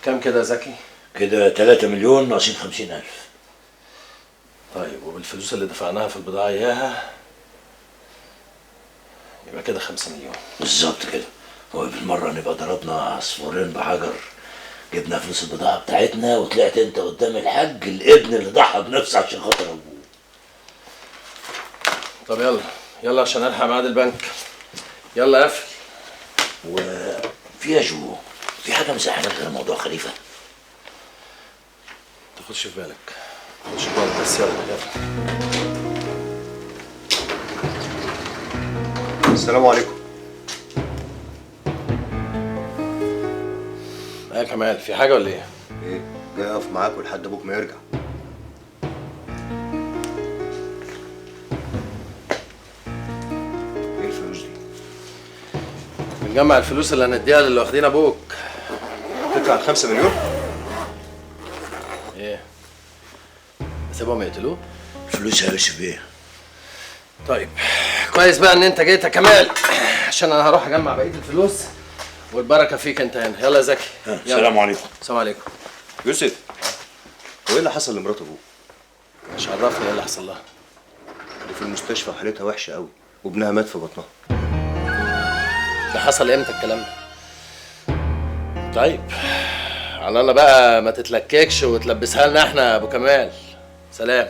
كام كده يا زكي؟ كده 3 مليون ناقصين 50,000. طيب وبالفلوس اللي دفعناها في البضاعة إياها يبقى كده 5 مليون. بالظبط كده. هو بالمرة نبقى ضربنا عصفورين بحجر، جبنا فلوس البضاعة بتاعتنا وطلعت انت قدام الحاج الابن اللي ضحى بنفسه عشان خاطر ابوه. طب يلا يلا عشان الحق ميعاد البنك. يلا قفل. وفي يا جو، في حاجة مزعلك غير موضوع خليفة؟ تاخدش في بالك، تاخدش في بالك بس يلا يلا. السلام عليكم. يا كمال في حاجة ولا ايه؟ ايه؟ جاي اقف معاكوا لحد ابوك ما يرجع. ايه الفلوس دي؟ بنجمع الفلوس اللي هنديها للي واخدين ابوك. تطلع 5 مليون؟ ايه؟ سيبهم يقتلوه؟ فلوس يا يوسف بيه. طيب كويس بقى ان انت جيت يا كمال، عشان انا هروح اجمع بقية الفلوس والبركة فيك انت هنا. يلا يا زكي. السلام عليكم. السلام عليكم. يوسف، هو ايه اللي حصل لمرات ابوك؟ مش عرفني ايه اللي حصل لها. دي في المستشفى حالتها وحشه قوي وابنها مات في بطنها. ده حصل امتى الكلام ده؟ طيب على الله بقى ما تتلككش وتلبسها لنا احنا يا ابو كمال. سلام.